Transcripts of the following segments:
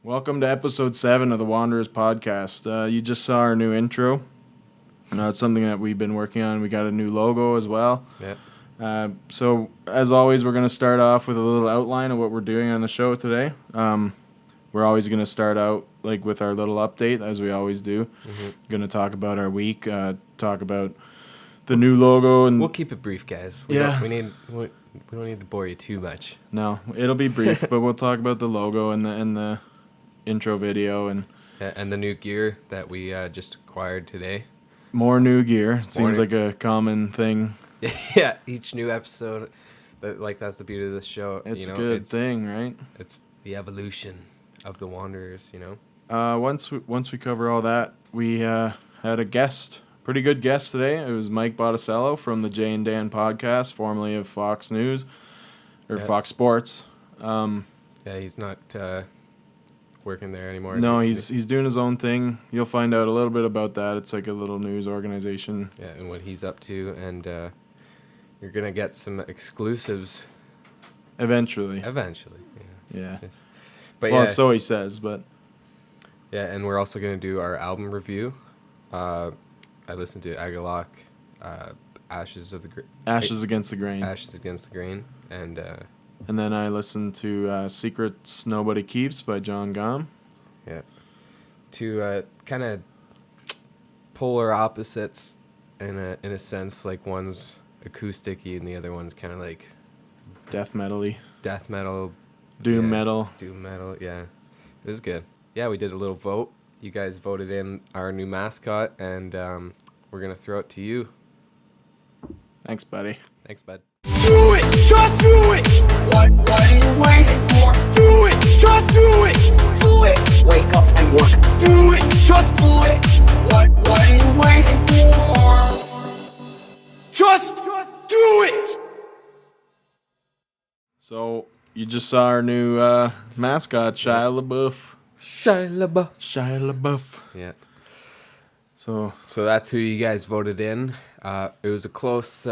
Welcome to episode 7 of the Wanderers podcast. You just saw our new intro. It's something that we've been working on. We got a new logo as well. Yeah. So, as always, we're going to start off with a little outline of what we're doing on the show today. We're always going to start out with our little update, as we always do. Mm-hmm. Going to talk about our week, talk about the new logo, and We'll keep it brief, guys. We don't need to bore you too much. No, it'll be brief, but we'll talk about the logo and the intro video and the new gear that we just acquired today. More new gear. It seems like a common thing. Yeah, each new episode, that's the beauty of this show. It's a good thing, right? It's the evolution of the Wanderers, Once we cover all that, we had a guest, pretty good guest today. It was Mike Botticello from the Jay and Dan podcast, formerly of Fox News or Fox Sports. He's not working there anymore. No, he's doing his own thing. You'll find out a little bit about that. It's like a little news organization. Yeah, and what he's up to, and you're gonna get some exclusives. Eventually. Yeah. Well, so he says, but. Yeah, and we're also gonna do our album review. I listened to Agalloch, Ashes Against the Grain. Ashes Against the Grain, and then I listened to Secrets Nobody Keeps by John Gomm. Yeah. To kind of polar opposites in a sense, like one's acoustic-y and the other one's kind of like death metal-y. Death metal. Doom metal. Doom metal, yeah. It was good. Yeah, we did a little vote. You guys voted in our new mascot, and we're going to throw it to you. Thanks, buddy. Thanks, bud. Do it! Just do it! What are you waiting for? Do it! Just do it! Do it! Wake up and work. Do it! Just do it! What are you waiting for? Just do it! So, you just saw our new mascot, Shia LaBeouf. Shia LaBeouf. Yeah. So that's who you guys voted in. It was a close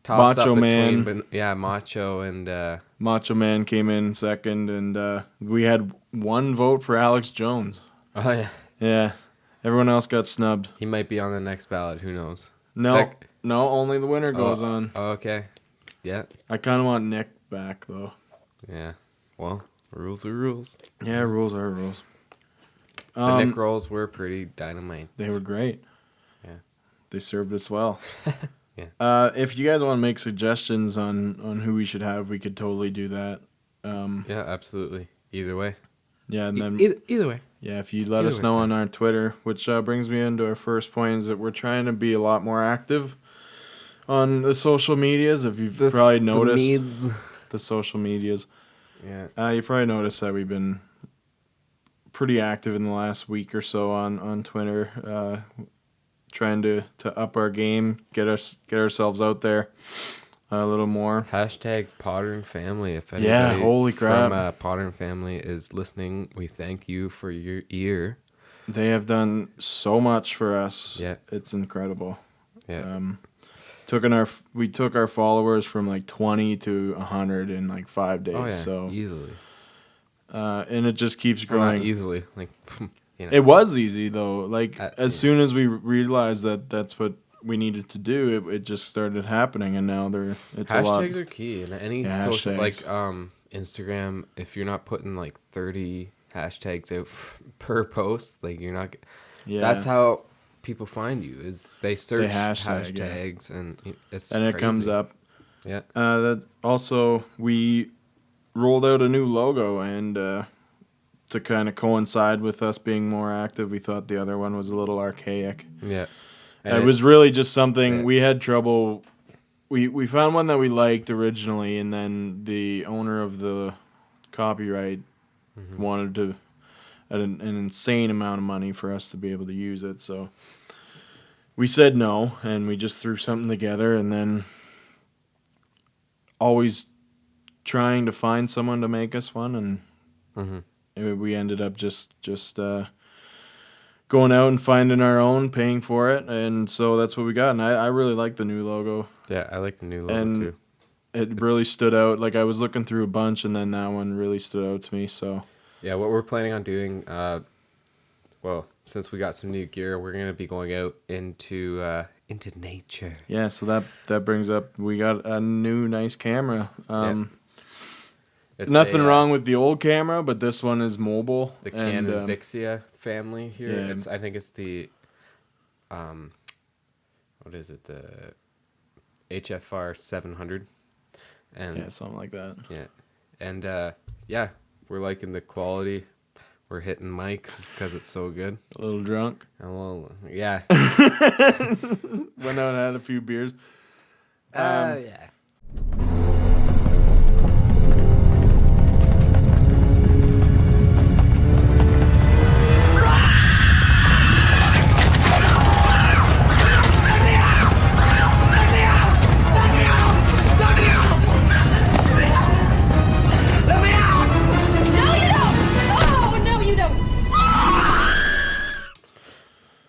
toss Macho up Man. Macho and Macho Man came in second, and we had one vote for Alex Jones. Oh yeah. Yeah. Everyone else got snubbed. He might be on the next ballot. Who knows? No, only the winner goes on. Oh, okay. Yeah. I kind of want Nick back, though. Yeah. Well, rules are rules. Yeah, rules are rules. The Nick rolls were pretty dynamite. They were great. Yeah. They served us well. Yeah. If you guys want to make suggestions on who we should have, we could totally do that. Yeah, absolutely. Either way. Yeah, and then either way. Yeah, if you let us know on our Twitter, which brings me into our first point, is that we're trying to be a lot more active on the social medias. If you've probably noticed the social medias, you probably noticed that we've been pretty active in the last week or so on Twitter, trying to up our game, get ourselves out there a little more. Hashtag Potter and Family. If anybody holy crap. from Potter and Family is listening, we thank you for your ear. They have done so much for us. Yeah, it's incredible. Yeah. We took our followers from like 20 to 100 in like 5 days. Oh yeah, so easily. And it just keeps growing. Well, not easily, like. It was easy though. As soon as we realized that that's what we needed to do, it just started happening, and now it's a lot. Hashtags are key in any social, Instagram. If you're not putting like 30 hashtags out per post, you're not. Yeah. That's how people find you. Is they search hashtags and it's and crazy. It comes up. Yeah. That also we rolled out a new logo, and to kind of coincide with us being more active, we thought the other one was a little archaic. Yeah. It was really just something we had trouble. We found one that we liked originally, and then the owner of the copyright wanted to an insane amount of money for us to be able to use it. So we said no, and we just threw something together, and then always trying to find someone to make us one, and we ended up just going out and finding our own, paying for it, and so that's what we got. And I really like the new logo. Yeah, I like the new logo too. It really stood out. I was looking through a bunch, and then that one really stood out to me. So Yeah, what we're planning on doing, well, since we got some new gear, we're gonna be going out into nature. Yeah, so that brings up, we got a new nice camera. Nothing wrong with the old camera, but this one is mobile. The Canon Vixia family here. Yeah. I think it's the, what is it? The HFR 700. And yeah, something like that. Yeah, and yeah, we're liking the quality. We're hitting mics because it's so good. A little drunk. Well, yeah. Went out and had a few beers. Yeah.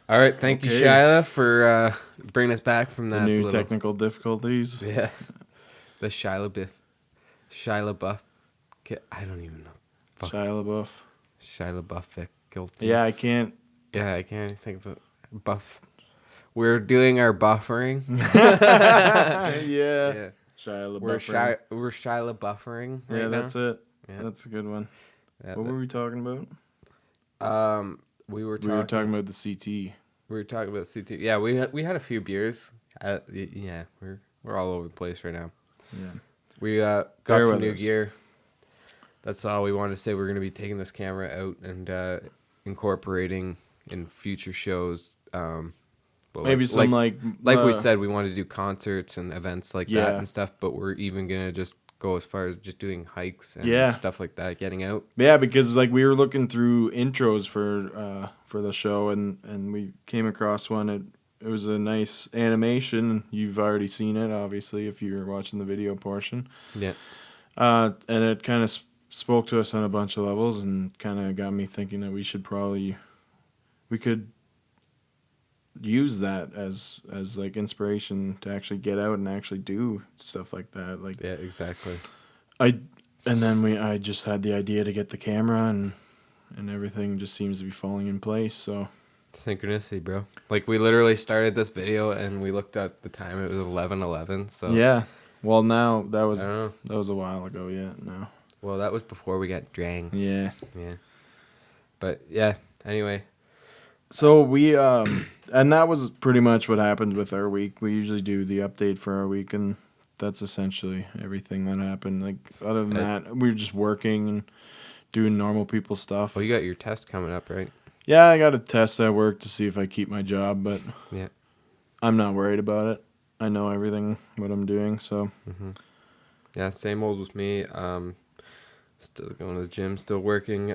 All right, thank you, Shyla, for bringing us back from that. The new technical difficulties. Yeah, the Shyla Buff. I don't even know. Shia LaBeouf. Yeah, I can't. Yeah, I can't think of a buff. We're doing our buffering. Yeah. Shia LaBeouf. We're Shyla buffering. Right now. That's it. Yeah. That's a good one. Yeah, what were we talking about? We were talking about the CT. We were talking about CT. Yeah, we had a few beers. Yeah, we're all over the place right now. Yeah. We got some new gear. That's all we wanted to say. We're going to be taking this camera out and incorporating in future shows. Maybe some like we said, we wanted to do concerts and events like that and stuff. But we're even going to just go as far as just doing hikes and stuff like that, getting out. Yeah, because like we were looking through intros for the show and we came across one. It was a nice animation. You've already seen it, obviously, if you're watching the video portion. Yeah. And it kind of spoke to us on a bunch of levels and kind of got me thinking that we could use that as like inspiration to actually get out and actually do stuff like that. Like, yeah, exactly. I just had the idea to get the camera and everything just seems to be falling in place. So synchronicity, bro. Like we literally started this video and we looked at the time. It was 11:11. So yeah. Well, now that was a while ago. Yeah. Now. Well, that was before we got drang. Yeah. Yeah. But yeah. Anyway. So we and that was pretty much what happened with our week. We usually do the update for our week, and that's essentially everything that happened. Like other than that, we were just working and doing normal people stuff. Well, you got your test coming up, right? Yeah, I got a test at work to see if I keep my job, but yeah, I'm not worried about it. I know everything what I'm doing, so. Mm-hmm. Yeah, same old with me. Still going to the gym, still working.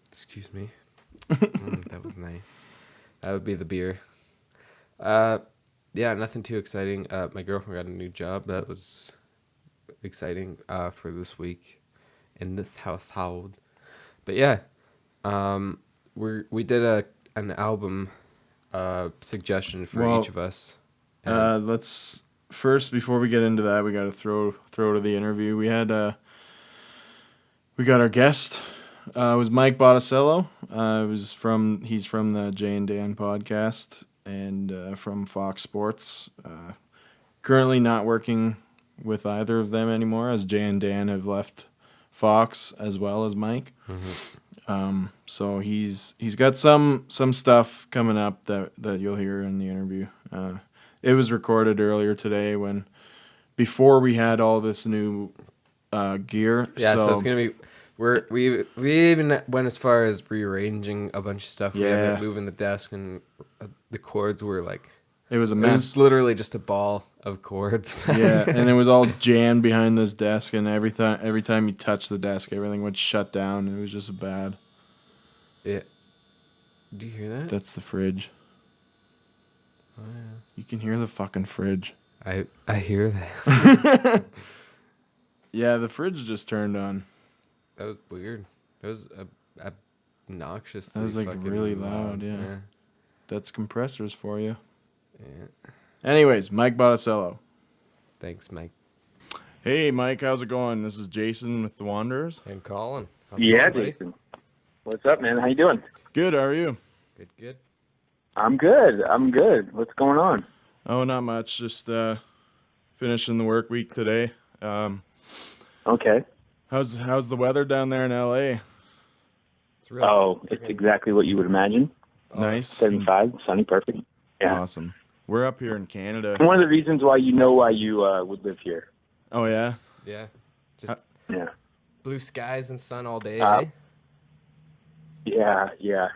Excuse me. That was nice. That would be the beer. Yeah, nothing too exciting. My girlfriend got a new job. That was exciting for this week in this household. But yeah, we did an album suggestion for each of us. Let's first, before we get into that, we got to throw to the interview. We got our guest. It was Mike Botticello. He's from the Jay and Dan podcast and from Fox Sports. Currently not working with either of them anymore, as Jay and Dan have left Fox as well as Mike. Mm-hmm. So he's got some stuff coming up that you'll hear in the interview. It was recorded earlier today before we had all this new gear. Yeah, so it's gonna be. We even went as far as rearranging a bunch of stuff. We ended up moving the desk, and the cords were like... It was a mess. It was literally just a ball of cords. Yeah, and it was all jammed behind this desk, and every time you touched the desk, everything would shut down. It was just bad. Yeah. Do you hear that? That's the fridge. Oh, yeah. You can hear the fucking fridge. I hear that. Yeah, the fridge just turned on. That was weird. It was obnoxious. That was like really loud, yeah. That's compressors for you. Yeah. Anyways, Mike Botticello. Thanks, Mike. Hey, Mike, how's it going? This is Jason with The Wanderers. And Colin. Yeah, Jason. What's up, man? How you doing? Good. How are you? Good. I'm good. What's going on? Oh, not much. Just finishing the work week today. Okay. How's the weather down there in LA? It's exactly what you would imagine. Nice. 75, sunny, perfect. Yeah. Awesome. We're up here in Canada. One of the reasons why you would live here. Oh yeah. Yeah. Just Yeah. blue skies and sun all day. Yeah. Yeah,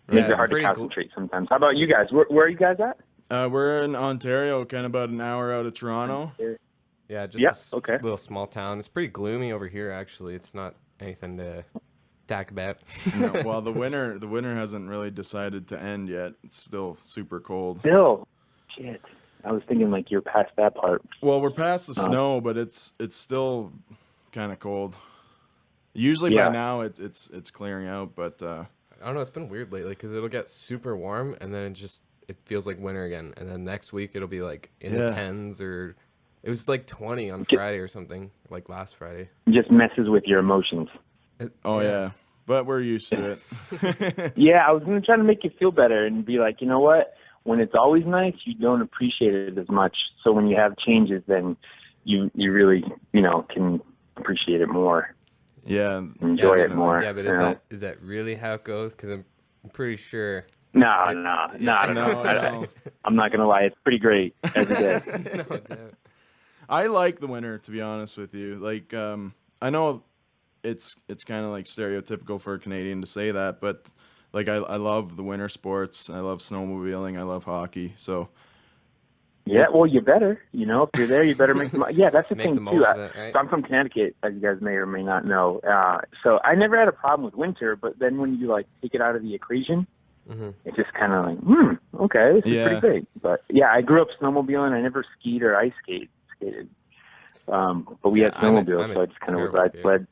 Makes it hard to concentrate sometimes. How about you guys? Where are you guys at? We're in Ontario, kind of about an hour out of Toronto. Yeah, just a little small town. It's pretty gloomy over here, actually. It's not anything to talk about. No, well, the winter hasn't really decided to end yet. It's still super cold. Still, shit. I was thinking like you're past that part. Well, we're past the snow, but it's still kind of cold. Usually by now it's clearing out, but I don't know. It's been weird lately because it'll get super warm and then it feels like winter again, and then next week it'll be like in the 10s, or it was like 20 on Friday or something, like last Friday. It just messes with your emotions. Yeah. But we're used to it. Yeah, I was going to try to make you feel better and be like, you know what? When it's always nice, you don't appreciate it as much. So when you have changes, then you really, can appreciate it more. Yeah. Enjoy it more. Yeah, but is that really how it goes? Because I'm pretty sure. No, I don't know. I'm not going to lie. It's pretty great every day. No doubt. I like the winter, to be honest with you. Like, I know it's kind of like stereotypical for a Canadian to say that, but like I love the winter sports. I love snowmobiling. I love hockey. So yeah, well, you better. If you're there, you better make the most. Yeah, that's the thing too. Right? So I'm from Connecticut, as you guys may or may not know. So I never had a problem with winter, but then when you take it out of the equation, it's just kind of like, okay, this is pretty big. But yeah, I grew up snowmobiling. I never skied or ice skated. But we had snowmobiles, so I just kind of ride sled.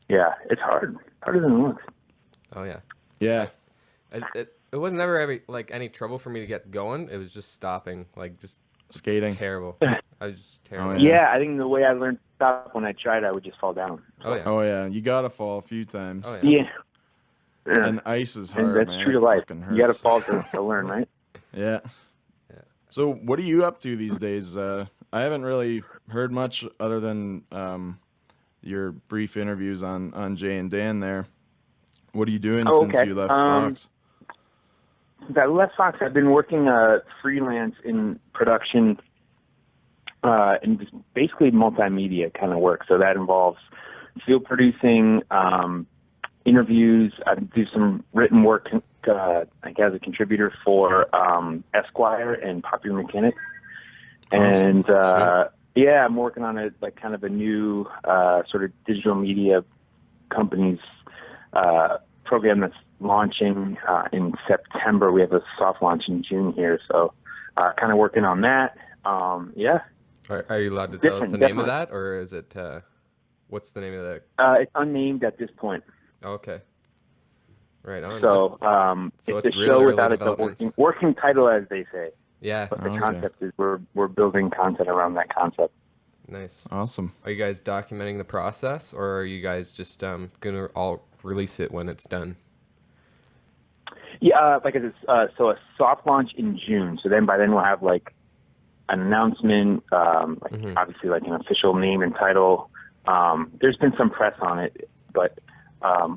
Yeah, it's hard. Harder than it looks. Oh yeah. Yeah. It was never any trouble for me to get going. It was just stopping, just skating. Terrible. I was just terrible. Oh, yeah, I think the way I learned to stop when I tried, I would just fall down. Oh yeah. Oh yeah. You gotta fall a few times. Oh yeah. And ice is hard. And that's man. true to life. You gotta fall to learn, right? Yeah. So what are you up to these days? I haven't really heard much other than your brief interviews on Jay and Dan there. What are you doing since you left Fox? Since I left Fox, I've been working freelance in production and just basically multimedia kind of work. So that involves field producing, interviews. I do some written work as a contributor for Esquire and Popular Mechanic. And I'm working on kind of a new sort of digital media company's program that's launching in September. We have a soft launch in June here, so kind of working on that. Are you allowed to tell us the name of that, or is it? What's the name of that? It's unnamed at this point. Oh, okay. Right on. So it's a show without a working title, as they say. Yeah. But the concept is we're building content around that concept. Nice. Awesome. Are you guys documenting the process, or are you guys just gonna all release it when it's done? Yeah, so a soft launch in June. So then by then we'll have an announcement, obviously an official name and title. There's been some press on it, but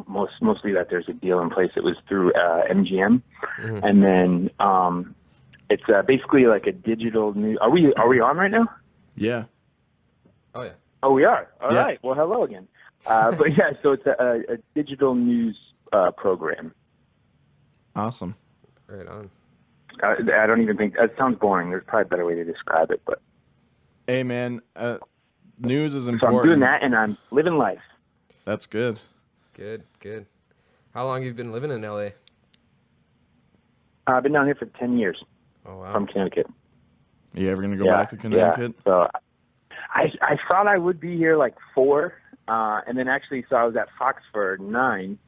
mostly that there's a deal in place. It was through MGM, and then it's basically like a digital news. Are we on right now? Yeah. Oh yeah. Oh, we are. All right. Well, hello again. But yeah, so it's a digital news program. Awesome. Right on. I don't even think it sounds boring. There's probably a better way to describe it, but hey, man, news is important. So I'm doing that, and I'm living life. That's good. Good. How long have you been living in LA? I've been down here for 10 years. Oh wow. From Connecticut. Are you ever gonna go back to Connecticut? Yeah. So I thought I would be here 4, and then actually, so I was at Fox for 9.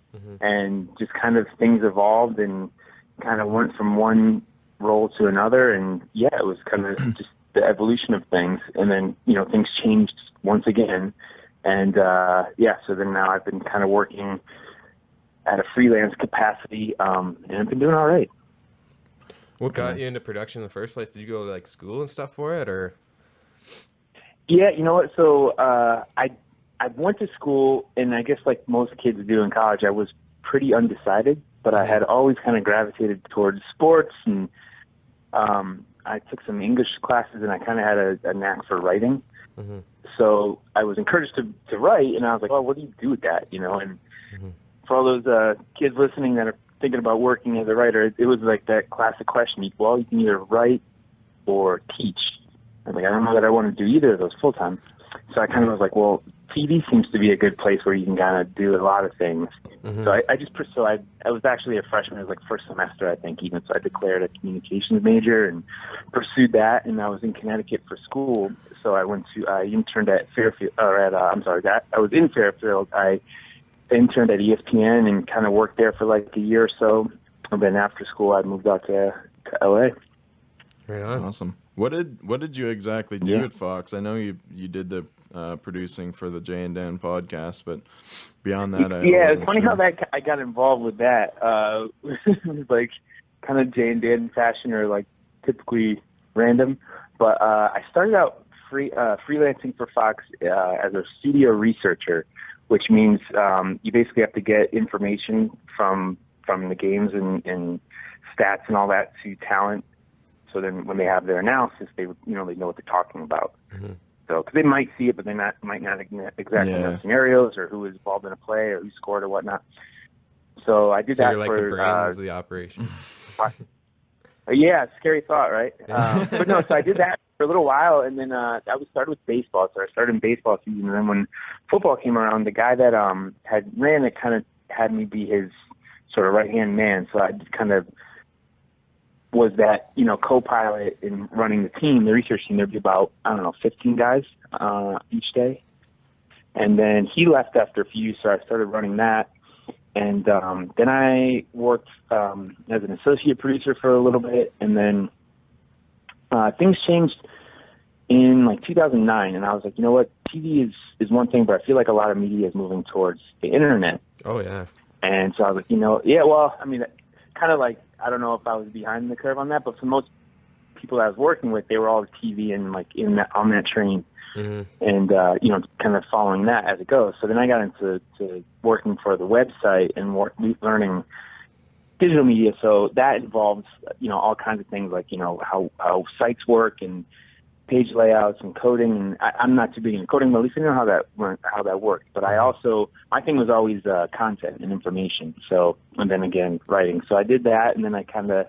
And just kind of things evolved and kind of went from one role to another. And it was kind of just the evolution of things. And then, things changed once again. And so then now I've been kind of working at a freelance capacity, and I've been doing all right. What got you into production in the first place? Did you go to like school and stuff for it, or? Yeah, you know what? So I went to school, and I guess like most kids do in college, I was pretty undecided, but I had always kind of gravitated towards sports, and I took some English classes, and I kind of had a knack for writing. Mm-hmm. So I was encouraged to write, and I was like, well, what do you do with that? You know, and for all those kids listening that are thinking about working as a writer, it was like that classic question. Well, you can either write or teach. I'm like, I don't know that I want to do either of those full time. So I kind of was like, well, TV seems to be a good place where you can kind of do a lot of things. Mm-hmm. So I was actually a freshman. It was like first semester, I think, even. So I declared a communications major and pursued that. And I was in Connecticut for school. So I interned at Fairfield, I was in Fairfield. I interned at ESPN and kind of worked there for like a year or so. And then after school, I moved out to LA. Right on. Awesome. What did you exactly do at Fox? I know you did the producing for the Jay and Dan podcast, but beyond that, it's funny how that I got involved with that. It was like kind of Jay and Dan fashion, or like typically random. But I started out freelancing for Fox as a studio researcher, which means you basically have to get information from the games and stats and all that to talent. So then when they have their analysis, they know what they're talking about. Mm-hmm. So, because they might see it, but they might not exactly know scenarios or who was involved in a play or who scored or whatnot. So I did that you're like for the brains of the operation. Yeah, scary thought, right? But no, so I did that for a little while, and then I started with baseball. So I started in baseball season, and then when football came around, the guy that had ran it kind of had me be his sort of right-hand man. So I kind of was that, co-pilot in running the team, the research team. There'd be about, 15 guys each day. And then he left after a few, so I started running that. And then I worked as an associate producer for a little bit. And then things changed in like 2009. And I was like, you know what, TV is one thing, but I feel like a lot of media is moving towards the internet. Oh, yeah. And so I was like, kind of like, I don't know if I was behind the curve on that, but for most people I was working with, they were all TV and like on that train, and kind of following that as it goes. So then I got into working for the website and learning digital media. So that involves all kinds of things like how sites work and page layouts and coding. And I'm not too big in coding, but at least I know how that works. But I also, my thing was always content and information. So, and then again, writing. So I did that, and then I kind of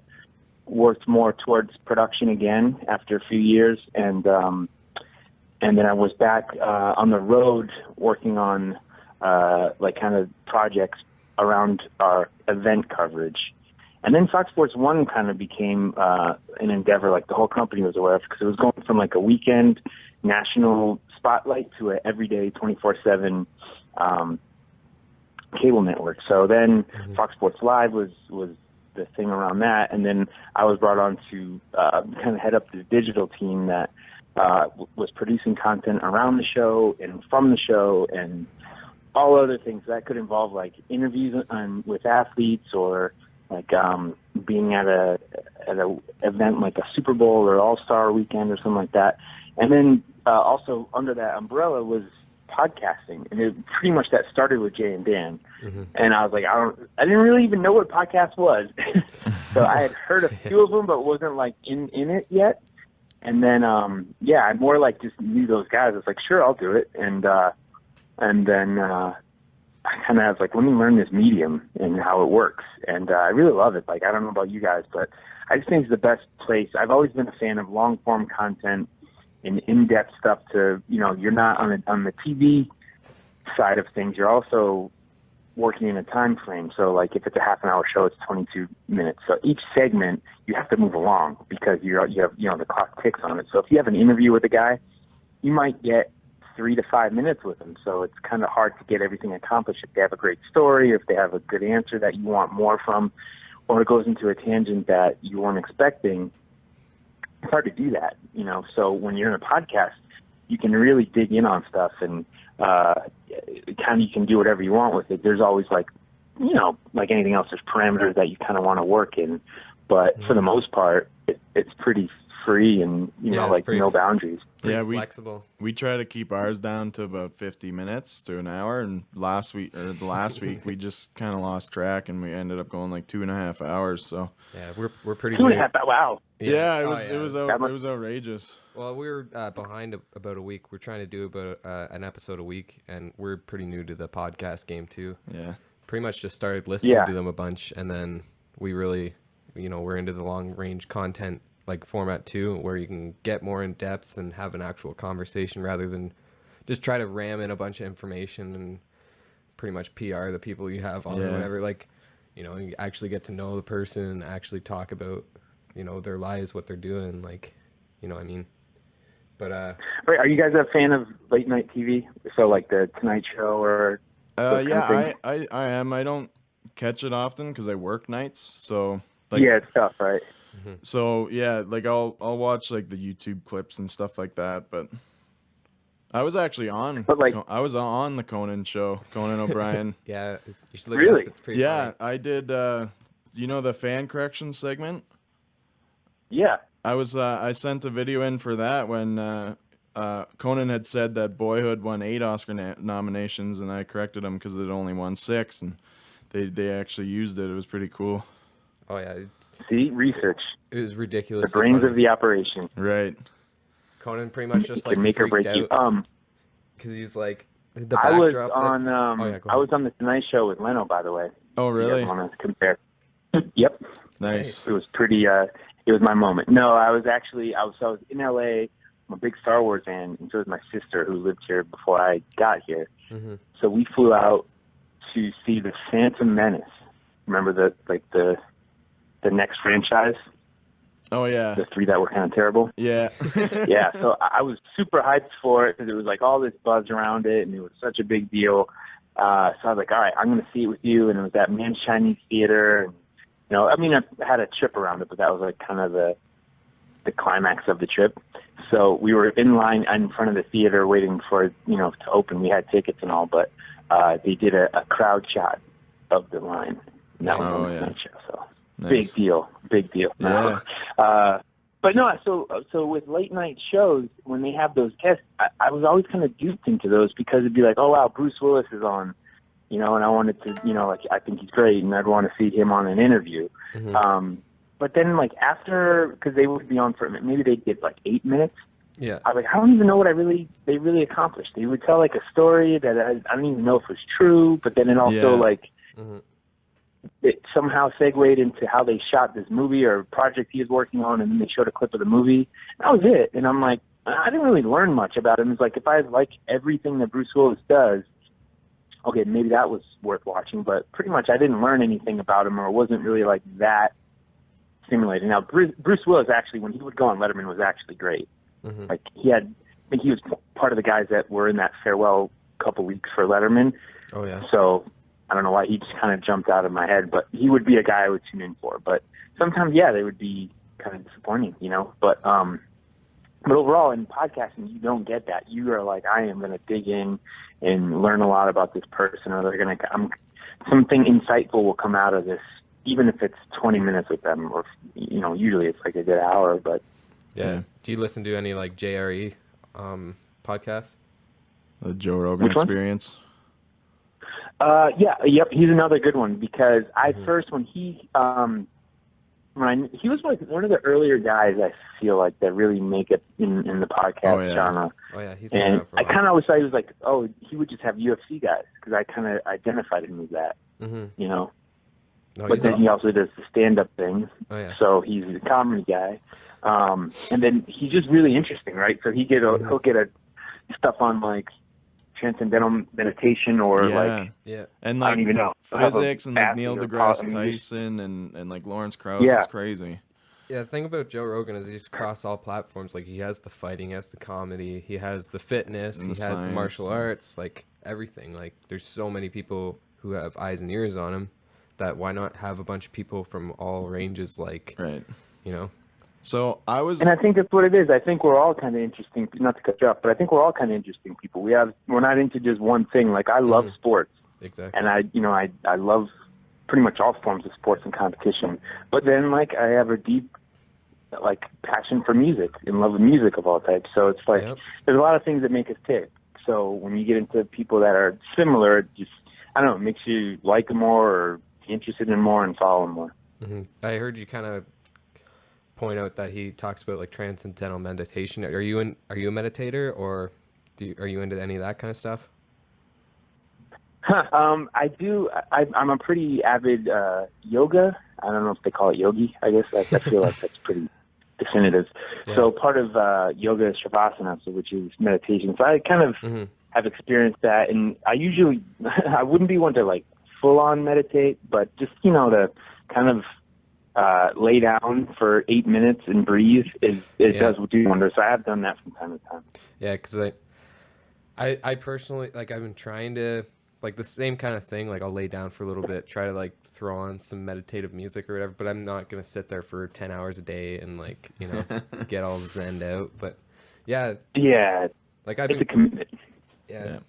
worked more towards production again after a few years. And then I was back on the road working on like kind of projects around our event coverage. And then Fox Sports 1 kind of became an endeavor like the whole company was aware of, because it was going from like a weekend national spotlight to an everyday 24/7 cable network. So then Fox Sports Live was the thing around that. And then I was brought on to kind of head up this digital team that was producing content around the show and from the show and all other things that could involve like interviews with athletes, or like being at a event like a Super Bowl or All-Star Weekend or something like that. And then also under that umbrella was podcasting, and it pretty much that started with Jay and Dan. And I was like, I didn't really even know what podcast was. So I had heard a few of them, but wasn't like in it yet. And then I more like just knew those guys. I was like, sure, I'll do it. And then I kind of was like, let me learn this medium and how it works. And I really love it. Like, I don't know about you guys, but I just think it's the best place. I've always been a fan of long form content and in-depth stuff to, you're not on the TV side of things. You're also working in a time frame. So like if it's a half an hour show, it's 22 minutes. So each segment you have to move along because you have, the clock ticks on it. So if you have an interview with a guy, you might get 3 to 5 minutes with them. So it's kind of hard to get everything accomplished if they have a great story, or if they have a good answer that you want more from, or it goes into a tangent that you weren't expecting. It's hard to do that, So when you're in a podcast, you can really dig in on stuff. And kind of you can do whatever you want with it. There's always like, you know, like anything else, there's parameters that you kind of want to work in. But for the most part, it's pretty free and, you know, like no boundaries. Yeah, flexible. We try to keep ours down to about 50 minutes to an hour. And the last week, we just kind of lost track and we ended up going like 2.5 hours. So yeah, we're pretty 2.5. Wow. Yeah, it was outrageous. Well, we were behind about a week. We're trying to do about an episode a week, and we're pretty new to the podcast game too. Yeah, pretty much just started listening to them a bunch, and then we really, you know, we're into the long range content like format too, where you can get more in depth and have an actual conversation rather than just try to ram in a bunch of information and pretty much PR the people you have on or whatever. Like, you know, you actually get to know the person and actually talk about, you know, their lives, what they're doing, like, you know what I mean? But Wait, are you guys a fan of late night TV? So like the Tonight Show or I am. I don't catch it often because I work nights, so like, yeah, it's tough, right? So yeah, like I'll watch like the YouTube clips and stuff like that. But I was actually on. But like, I was on the Conan show, Conan O'Brien. Yeah, you should look really? it up. It's pretty Yeah, funny. I did. You know the fan correction segment? Yeah. I sent a video in for that when Conan had said that Boyhood won 8 Oscar nominations, and I corrected him because it only won 6, and they actually used it. It was pretty cool. Oh yeah. See, research. It was ridiculous. The brains of the operation. Right. Conan pretty much just like make or break you. Because he was like the backdrop. I was on the Tonight Show with Leno, by the way. Oh really? You guys want to compare? Yep. Nice. It was pretty. It was my moment. No, I was in LA. I'm a big Star Wars fan, and so was my sister, who lived here before I got here. Mm-hmm. So we flew out to see the Phantom Menace. Remember the next franchise? Oh yeah. The 3 that were kind of terrible. Yeah. Yeah. So I was super hyped for it because it was like all this buzz around it, and it was such a big deal. So I was like, all right, I'm going to see it with you. And it was at Man's Chinese Theater. And, you know, I mean, I had a trip around it, but that was like kind of the climax of the trip. So we were in line in front of the theater waiting for, you know, to open. We had tickets and all, but they did a crowd shot of the line. And that was on the Tonight Show. So nice. Big deal. Yeah. But no, so with late night shows, when they have those guests, I was always kind of duped into those because it'd be like, oh wow, Bruce Willis is on, you know, and I wanted to, you know, like I think he's great, and I'd want to see him on an interview. Mm-hmm. But then like after, because they would be on for maybe they'd get like 8 minutes. Yeah. I was like, I don't even know what they really accomplished. They would tell like a story that I don't even know if it was true, but then it also like. Mm-hmm. It somehow segued into how they shot this movie or project he was working on, and then they showed a clip of the movie. That was it. And I'm like, I didn't really learn much about him. It's like, if I like everything that Bruce Willis does, okay, maybe that was worth watching, but pretty much I didn't learn anything about him, or wasn't really like that stimulating. Now, Bruce Willis actually, when he would go on Letterman, was actually great. Mm-hmm. Like I think he was part of the guys that were in that farewell couple weeks for Letterman. Oh yeah. So I don't know why he just kind of jumped out of my head, but he would be a guy I would tune in for. But sometimes, yeah, they would be kind of disappointing, you know. But overall, in podcasting, you don't get that. You are like, I am going to dig in and learn a lot about this person, or they're going to something insightful will come out of this, even if it's 20 minutes with them, or, you know, usually it's like a good hour. But yeah. Do you listen to any like JRE podcasts? The Joe Rogan Experience. Yep. He's another good one because first when he was like one of the earlier guys I feel like that really make it in the podcast genre. Oh yeah, he's and I kind of always thought he was like, oh, he would just have UFC guys because I kind of identified him as that, you know. No, but then he also does the stand-up thing, so he's a comedy guy, and then he's just really interesting, right? So he'll get a stuff on like transcendental meditation or and like I don't even know physics and like Neil deGrasse Tyson and like Lawrence Krauss. It's crazy. Yeah, the thing about Joe Rogan is he's across all platforms. Like he has the fighting, he has the comedy, he has the fitness, he has the martial arts, like everything. Like there's so many people who have eyes and ears on him that why not have a bunch of people from all ranges, like, you know? So and I think that's what it is. I think we're all kind of interesting. Not to cut you off, but I think we're all kind of interesting people. We're not into just one thing. Like I love sports, exactly, and I love pretty much all forms of sports and competition. But then like I have a deep like passion for music and love of music of all types. So it's like there's a lot of things that make us tick. So when you get into people that are similar, it just I don't know, it makes you like them more or be interested in more and follow them more. Mm-hmm. I heard you kind of point out that he talks about like transcendental meditation. Are you a meditator, or are you into any of that kind of stuff? I do. I'm a pretty avid yoga. I don't know if they call it yogi. I guess I feel like that's pretty definitive. Yeah. So part of yoga is shavasana, which is meditation. So I kind of have experienced that, and I usually I wouldn't be one to like full on meditate, but just to kind of lay down for 8 minutes and breathe, it does do wonders. So I have done that from time to time. Yeah, because I personally, like, I've been trying to, like, the same kind of thing. Like, I'll lay down for a little bit, try to, like, throw on some meditative music or whatever, but I'm not going to sit there for 10 hours a day and, like, get all zenned out. But, yeah. Yeah. Like, it's a commitment. Yeah.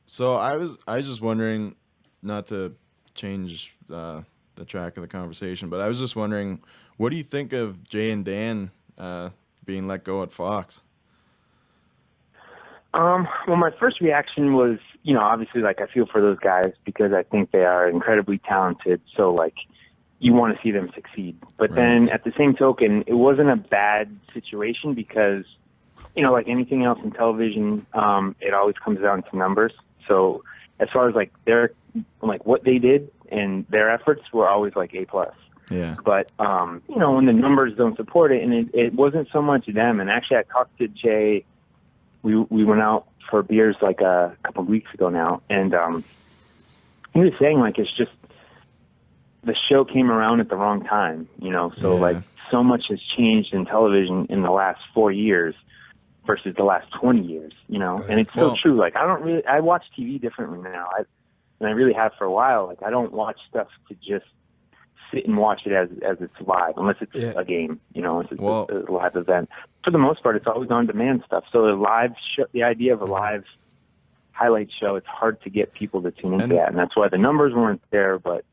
So I was just wondering, not to change the track of the conversation, but I was just wondering, what do you think of Jay and Dan being let go at Fox? Well, my first reaction was, obviously, like, I feel for those guys because I think they are incredibly talented. So, like, you want to see them succeed. But then at the same token, it wasn't a bad situation because, like anything else in television, it always comes down to numbers. So as far as like what they did and their efforts were always like A+. Yeah. But, when the numbers don't support it, and it wasn't so much them. And actually I talked to Jay, we went out for beers like a couple of weeks ago now. And, he was saying like, it's just, the show came around at the wrong time, so like so much has changed in television in the last 4 years versus the last 20 years, and it's so true. Like I watch TV differently now. And I really have for a while. Like I don't watch stuff to just sit and watch it as it's live, unless it's a game, unless it's a live event. For the most part, it's always on demand stuff. So the idea of a live highlight show, it's hard to get people to tune into that, and that's why the numbers weren't there. But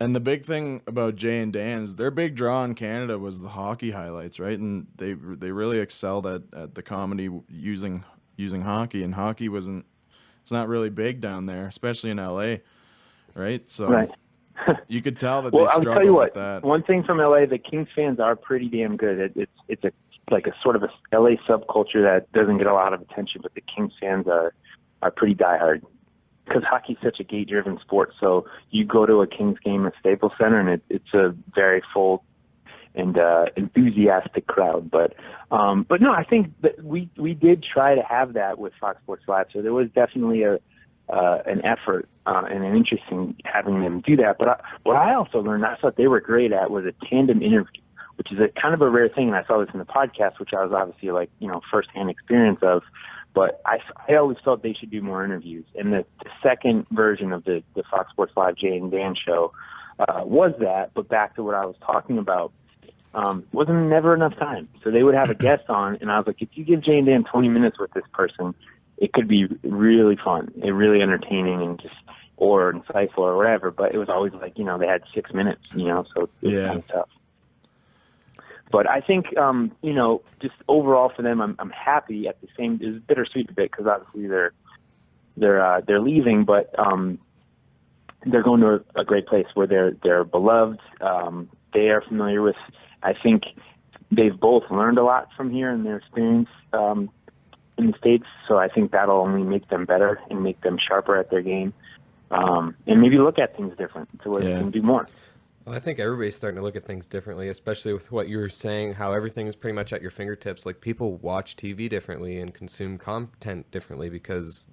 and the big thing about Jay and Dan's, their big draw in Canada was the hockey highlights, right? And they really excelled at the comedy using hockey, and hockey it's not really big down there, especially in LA, right? So you could tell that they struggled with that. One thing from LA, the Kings fans are pretty damn good. It's like a sort of a LA subculture that doesn't get a lot of attention, but the Kings fans are pretty diehard because hockey's such a gate-driven sport. So you go to a Kings game at Staples Center, and it's a very full and enthusiastic crowd. But no, I think that we did try to have that with Fox Sports Live. So there was definitely an effort and an interest in having them do that. But what I also learned, I thought they were great at, was a tandem interview, which is a kind of a rare thing. And I saw this in the podcast, which I was obviously like firsthand experience of. But I always felt they should do more interviews. And the second version of the Fox Sports Live Jay and Dan show was that. But back to what I was talking about, wasn't never enough time. So they would have a guest on, and I was like, if you give Jay and Dan 20 minutes with this person, it could be really fun and really entertaining and just or insightful or whatever. But it was always like, they had 6 minutes, so it was kind of tough. But I think, just overall for them, I'm happy. At the same, it's bittersweet a bit because obviously they're leaving, but they're going to a great place where they're beloved. They are familiar with. I think they've both learned a lot from here in their experience in the States. So I think that'll only make them better and make them sharper at their game, and maybe look at things different to where they can do more. Well, I think everybody's starting to look at things differently, especially with what you were saying, how everything is pretty much at your fingertips. Like, people watch TV differently and consume content differently because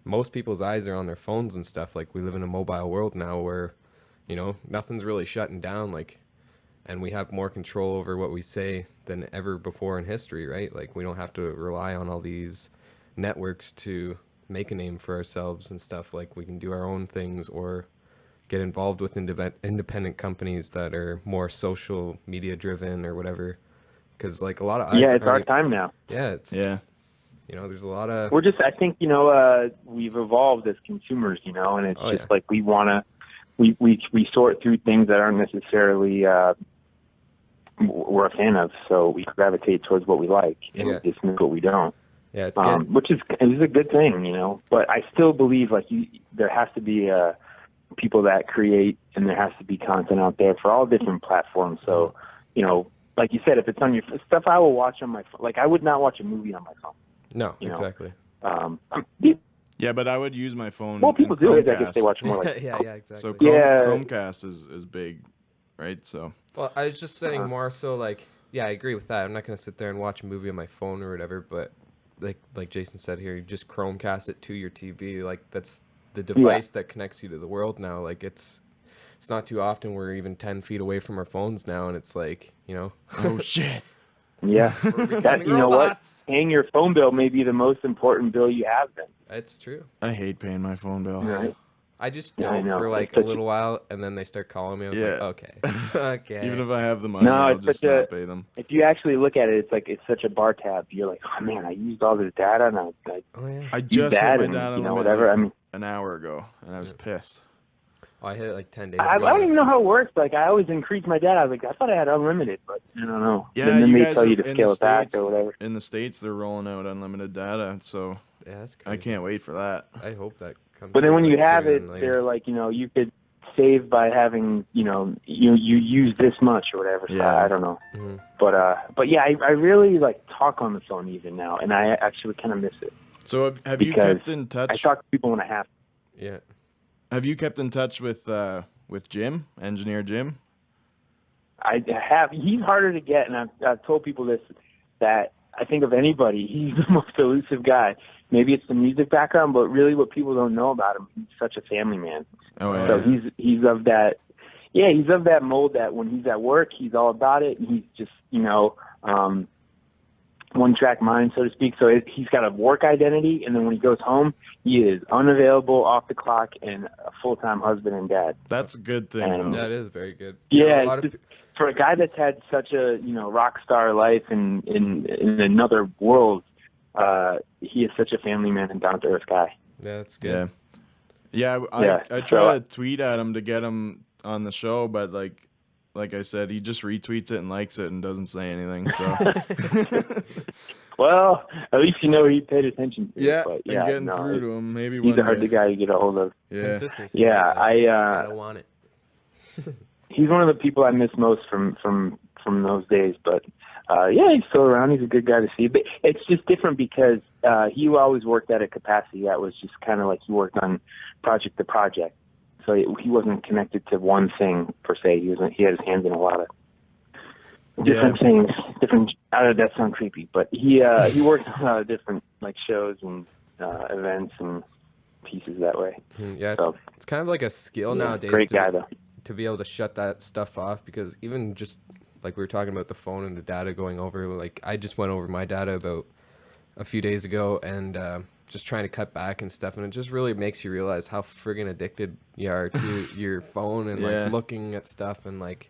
most people's eyes are on their phones and stuff. Like, we live in a mobile world now where, nothing's really shutting down, like, and we have more control over what we say than ever before in history, right? Like, we don't have to rely on all these networks to make a name for ourselves and stuff. Like, we can do our own things or get involved with independent companies that are more social media driven or whatever. because like a lot of eyes. Yeah, it's our time now. Yeah, it's there's a lot of. We're just, I think, we've evolved as consumers, and it's like we want to, we sort through things that aren't necessarily we're a fan of, so we gravitate towards what we like and we dismiss what we don't. Yeah, it's good. Which is a good thing, But I still believe like there has to be people that create, and there has to be content out there for all different platforms. So, like you said, if it's on your stuff, I will watch on my phone. Like I would not watch a movie on my phone. No, exactly. Yeah, but I would use my phone. Well, people do it. I guess they watch more like. yeah, exactly. So Chromecast is big, right? So. Well, I was just saying more so like, yeah, I agree with that. I'm not gonna sit there and watch a movie on my phone or whatever, but like Jason said here, you just Chromecast it to your TV. Like that's the device that connects you to the world now. Like it's not too often we're even 10 feet away from our phones now, and it's like, oh shit. Yeah, that, what? Paying your phone bill may be the most important bill you have then. That's true. I hate paying my phone bill. Right. I just don't for like a little while, and then they start calling me. I was like, okay. Even if I have the money, I'll just not pay them. If you actually look at it, it's such a bar tab. You're like, oh man, I used all this data, and I just hit my data whatever. I mean, an hour ago, and I was pissed. Oh, I hit it like 10 days ago. I don't even know how it works. Like, I always increase my data. I was like, I thought I had unlimited, but I don't know. Yeah, and then they tell you to scale it back or whatever. In the States, they're rolling out unlimited data, so that's crazy. I can't wait for that. I hope that comes. But then when you have it, they're like, you could save by having, you use this much or whatever. So I don't know. Mm-hmm. But yeah, I really like talk on the phone even now, and I actually kind of miss it. So have you kept in touch? I talk to people when I have to. Yeah. Have you kept in touch with Jim, engineer Jim? I have. He's harder to get, and I've told people this, that I think of anybody, he's the most elusive guy. Maybe it's the music background, but really what people don't know about him, he's such a family man. Oh, yeah. So he's of that, he's of that mold that when he's at work, he's all about it, and he's just, one-track mind, so to speak. So he's got a work identity, and then when he goes home, he is unavailable, off the clock, and a full-time husband and dad. That's a good thing. That is very good. Yeah, for a guy that's had such a rock star life in another world, he is such a family man and down-to-earth guy. Yeah, that's good. Yeah, I try to tweet at him to get him on the show, but like I said, he just retweets it and likes it and doesn't say anything. So. Well, at least he paid attention to it. But I'm getting through to him. Maybe he's a hard guy to get a hold of. Yeah, consistency. Yeah, I don't want it. He's one of the people I miss most from those days. But he's still around. He's a good guy to see. But it's just different because he always worked at a capacity that was just kind of like he worked on project to project. So he wasn't connected to one thing per se. He had his hands in a lot of different things. That sounds creepy, but he worked on a lot of different shows and events and pieces that way. Yeah, it's kind of like a skill nowadays. Great guy though. To be able to shut that stuff off, because even just like we were talking about the phone and the data going over, like I just went over my data about a few days ago and just trying to cut back and stuff, and it just really makes you realize how friggin' addicted you are to your phone and like looking at stuff and like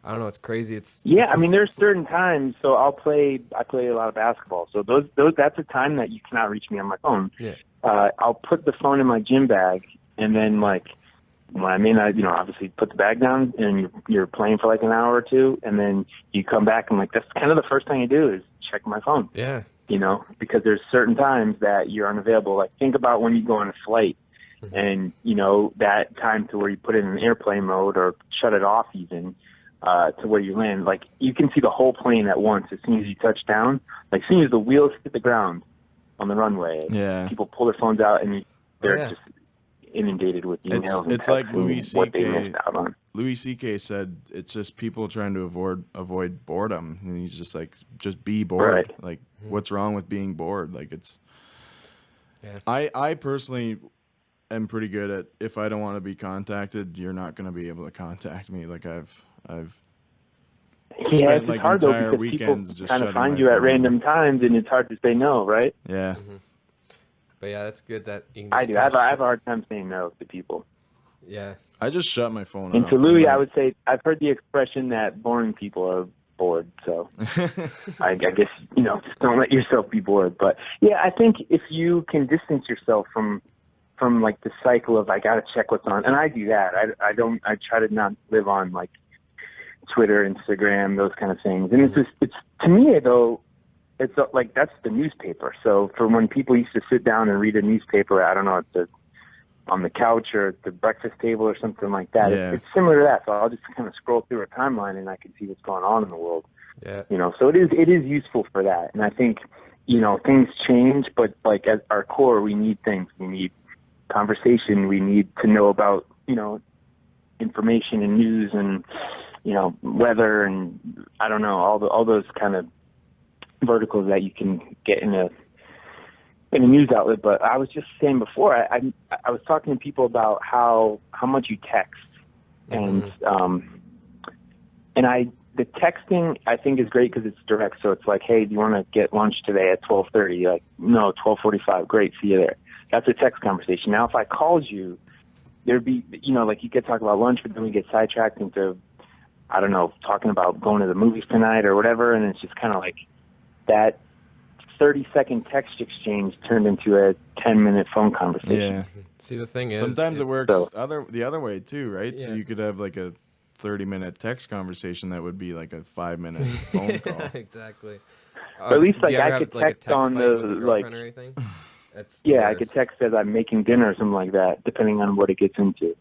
I don't know, it's crazy. I mean there's certain times, so I play a lot of basketball, so those that's a time that you cannot reach me on my phone. I'll put the phone in my gym bag, and then when I mean, obviously put the bag down and you're playing for an hour or two, and then you come back and that's kind of the first thing I do is check my phone. Yeah. Because there's certain times that you're unavailable. Like think about when you go on a flight and, that time to where you put it in airplane mode or shut it off even to where you land. Like you can see the whole plane at once as soon as you touch down. Like as soon as the wheels hit the ground on the runway, people pull their phones out and they're just inundated with emails. It's like Louis C.K. Louis C.K. said it's just people trying to avoid boredom, and he's just just be bored. Right. What's wrong with being bored? It's. Yeah. I personally am pretty good at if I don't want to be contacted, you're not going to be able to contact me. I've spent it's hard entire though, weekends people just kind of find you at random times, and it's hard to say no, right? Yeah. Mm-hmm. But yeah, that's good that you can I do. I have a hard time saying no to people. Yeah. I just shut my phone off. And to Louis, I would say I've heard the expression that boring people are bored. So I guess, just don't let yourself be bored. But yeah, I think if you can distance yourself from like the cycle of I got to check what's on, and I do that. I try to not live on like Twitter, Instagram, those kind of things. And it's to me though, it's like that's the newspaper. So for when people used to sit down and read a newspaper, I don't know, on the couch or at the breakfast table or something like that. Yeah. It's similar to that. So I'll just kind of scroll through a timeline and I can see what's going on in the world. Yeah. So it is useful for that. And I think, things change, but like at our core, we need things. We need conversation. We need to know about, information and news and, weather and I don't know, all those kind of verticals that you can get in a news outlet. But I was just saying before, I was talking to people about how much you text, and the texting I think is great because it's direct. So it's like, hey, do you want to get lunch today at 12:30? Like, no, 12:45. Great, see you there. That's a text conversation. Now, if I called you, there'd be, like you could talk about lunch, but then we get sidetracked into, I don't know, talking about going to the movies tonight or whatever, and it's just kind of like that 30-second text exchange turned into a 10-minute phone conversation. Yeah. See, the thing is, sometimes it works the other way too, right? Yeah. So you could have like a 30-minute text conversation that would be like a 5-minute phone call. Exactly. At least like I could text on the like. Or anything? Yeah, I could text as I'm making dinner or something like that, depending on what it gets into.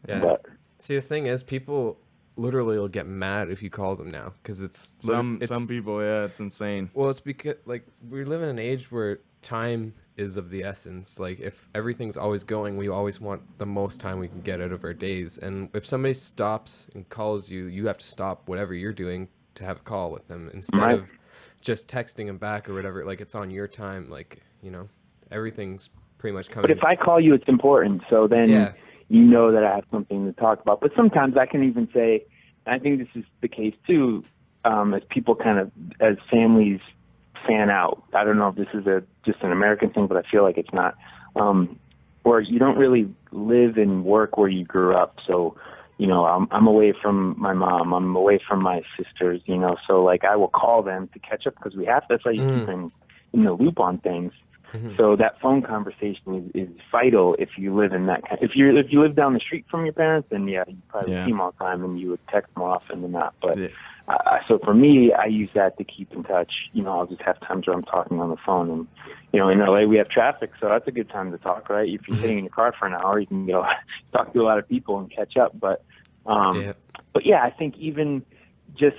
Yeah. But, see, the thing is, people literally will get mad if you call them now because it's some people. Yeah, it's insane. Well, it's because like we live in an age where time is of the essence. Like if everything's always going, we always want the most time we can get out of our days. And if somebody stops and calls you, you have to stop whatever you're doing to have a call with them instead of just texting them back or whatever. Like it's on your time. Like everything's pretty much coming. But if I call you, it's important. So then you know that I have something to talk about. But sometimes I can even say, and I think this is the case too, as people as families fan out. I don't know if this is just an American thing, but I feel like it's not. Or you don't really live and work where you grew up. So, I'm away from my mom. I'm away from my sisters, So like I will call them to catch up because we have to. That's how you keep in the loop on things. So that phone conversation is vital if you live in that if you live down the street from your parents, then you probably see them all the time and you would text more often than not. But so for me, I use that to keep in touch. I'll just have times where I'm talking on the phone, and in LA we have traffic, so that's a good time to talk, right? If you're sitting in your car for an hour, you can talk to a lot of people and catch up. But I think even just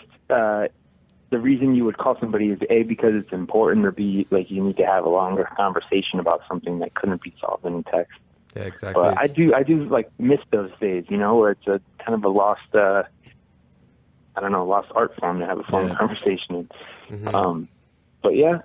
the reason you would call somebody is A, because it's important, or B, like you need to have a longer conversation about something that couldn't be solved in text. Yeah, exactly. But I do like miss those days, where it's a kind of a lost, lost art form to have a phone conversation. But yeah,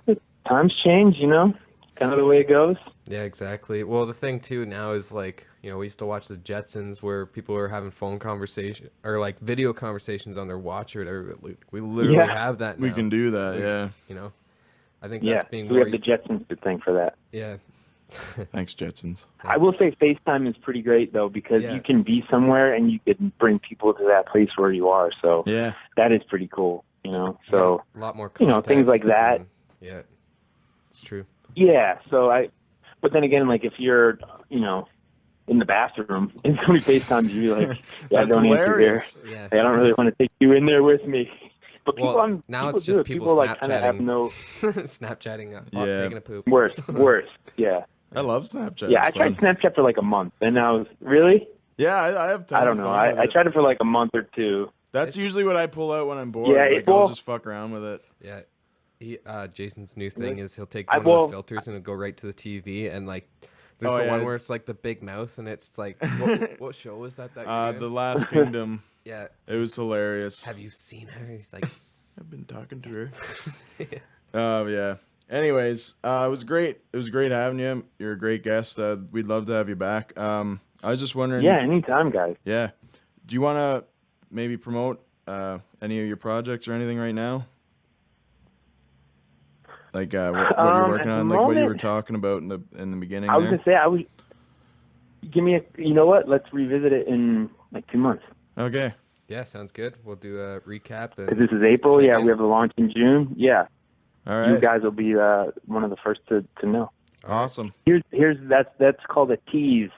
times change, kind of the way it goes. Yeah, exactly. Well, the thing too now is like, we used to watch the Jetsons where people were having phone conversation or like video conversations on their watch or whatever. We literally have that now. We can do that, I think that's being we have the Jetsons to thank for that. Yeah. Thanks, Jetsons. I will say FaceTime is pretty great though, because you can be somewhere and you can bring people to that place where you are. So that is pretty cool, So a lot more things like that. Yeah, it's true. Yeah. So but then again, like if you're, in the bathroom and somebody FaceTimes you, like, I don't hilarious. Answer there. Yeah. I don't really want to take you in there with me. But now it's just people like kind of have no Snapchatting, taking a poop. Worse. Yeah. I love Snapchat. Yeah, I tried Snapchat for like a month, and I was really. Yeah, I have time. I don't know. I tried it for like a month or two. That's usually what I pull out when I'm bored. Yeah, I'll just fuck around with it. Yeah. Jason's new thing is he'll take one of the filters and it'll go right to the TV, and like there's one where it's like the big mouth, and it's like what show was that? The Last Kingdom. Yeah, it was hilarious. Have you seen her? He's like, I've been talking to her. Yeah. Anyways, it was great. It was great having you. You're a great guest. We'd love to have you back. I was just wondering. Yeah, anytime, guys. Yeah. Do you want to maybe promote any of your projects or anything right now? Like what you're working on, like what you were talking about in the beginning. I was gonna say give me you know what? Let's revisit it in like 2 months. Okay. Yeah, sounds good. We'll do a recap. Because this is April. Yeah, we have the launch in June. Yeah. All right. You guys will be one of the first to know. Awesome. That's called a tease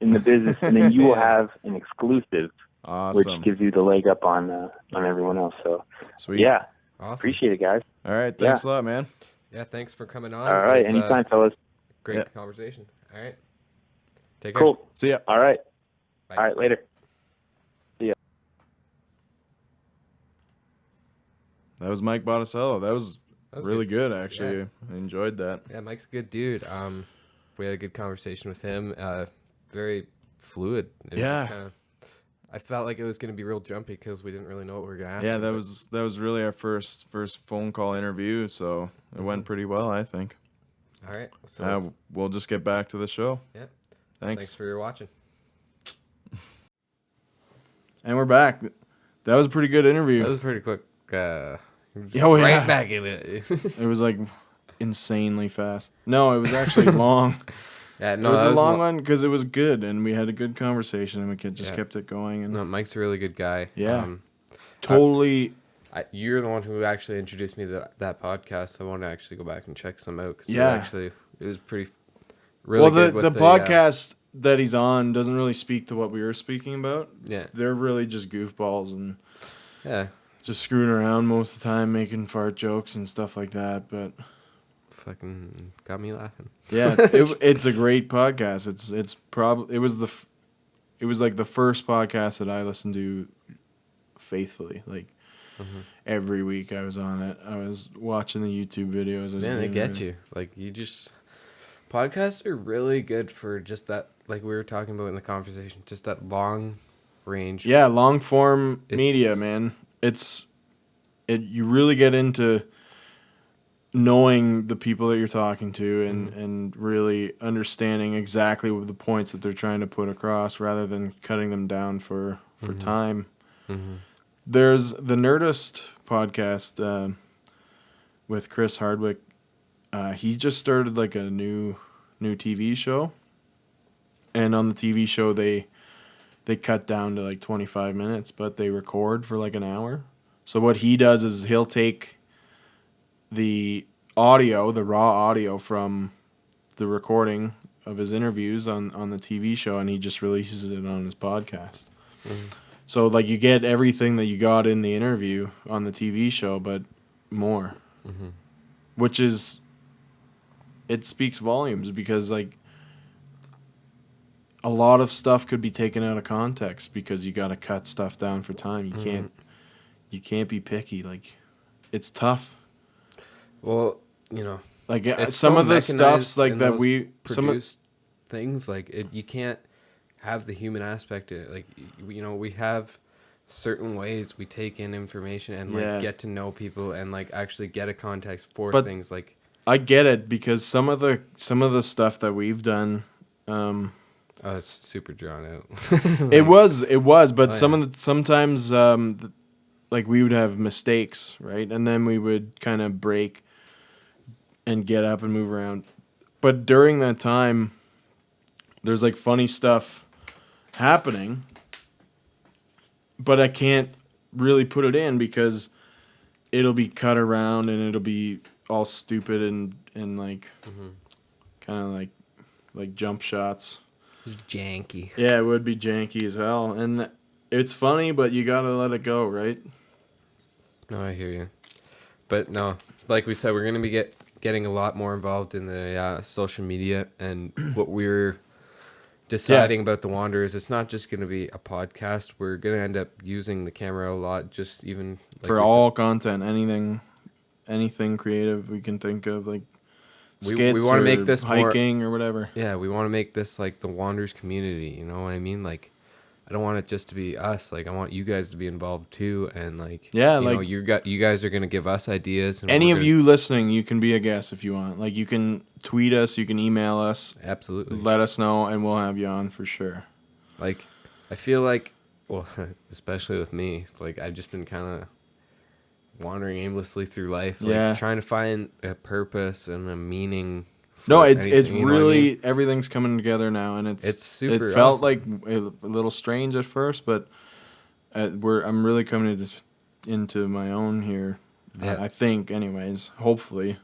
in the business, and then you will have an exclusive, awesome, which gives you the leg up on everyone else. So, sweet. Yeah. Awesome. Appreciate it, guys. All right. Thanks a lot, man. Yeah, thanks for coming on. All right. Anytime, fellas. Great conversation. All right. Take care. Cool. See ya. All right. Bye. All right. Later. See ya. That was Mike Botticello. That was really good, actually. Yeah. I enjoyed that. Yeah, Mike's a good dude. We had a good conversation with him. Very fluid. I felt like it was going to be real jumpy because we didn't really know what we were going to ask. Yeah, that was really our first phone call interview, so it went pretty well, I think. All right. So we'll just get back to the show. Yeah. Thanks for watching. And we're back. That was a pretty good interview. That was pretty quick. Right back in it. It was like insanely fast. No, it was actually long. Yeah, no, it was a long one because it was good, and we had a good conversation, and we kept it going. And no, Mike's a really good guy. Yeah, totally. You're the one who actually introduced me to that podcast. I want to actually go back and check some out. Cause it was pretty really good. Well, the podcast that he's on doesn't really speak to what we were speaking about. Yeah, they're really just goofballs and just screwing around most of the time, making fart jokes and stuff like that. But fucking got me laughing. Yeah, it's a great podcast. It's probably it was like the first podcast that I listened to faithfully. Like every week I was on it. I was watching the YouTube videos. Man, they get you. Like podcasts are really good for just that. Like we were talking about in the conversation, just that long range. Yeah, long form media, man. You really get into knowing the people that you're talking to and really understanding exactly what the points that they're trying to put across rather than cutting them down for time. There's the Nerdist podcast with Chris Hardwick. He just started like a new TV show, and on the TV show they cut down to like 25 minutes, but they record for like an hour. So what he does is he'll take the raw audio from the recording of his interviews on the TV show, and he just releases it on his podcast. So like you get everything that you got in the interview on the TV show, but more, which is, it speaks volumes because like a lot of stuff could be taken out of context because you got to cut stuff down for time. You can't be picky. Like it's tough. Well, like some of the stuffs like that we produce things like it. You can't have the human aspect in it. Like we have certain ways we take in information and like get to know people and like actually get a context for things. Like I get it because some of the stuff that we've done. It's super drawn out. It was, but sometimes like we would have mistakes, right? And then we would kind of break and get up and move around. But during that time, there's like funny stuff happening, but I can't really put it in because it'll be cut around and it'll be all stupid and like kind of like jump shots. It's janky. Yeah, it would be janky as hell. And it's funny, but you gotta let it go, right? No, I hear you. But no, like we said, we're going to be getting a lot more involved in the social media and what we're deciding about the Wanderers. It's not just going to be a podcast. We're going to end up using the camera a lot, just even like for all content, anything creative we can think of, like skits we want to make this hiking or whatever. Yeah, we want to make this like the Wanderers community. You know what I mean? Like, I don't want it just to be us. Like, I want you guys to be involved too. And like, you guys are gonna give us ideas. And any of you listening, you can be a guest if you want. Like, you can tweet us, you can email us. Absolutely. Let us know, and we'll have you on for sure. Like, I feel like, well, especially with me, like I've just been kind of wandering aimlessly through life, like trying to find a purpose and a meaning. No, it's really everything's coming together now, and it's super. It felt awesome. Like a little strange at first, but I'm really coming into my own here. Yeah. I think, anyways. Hopefully,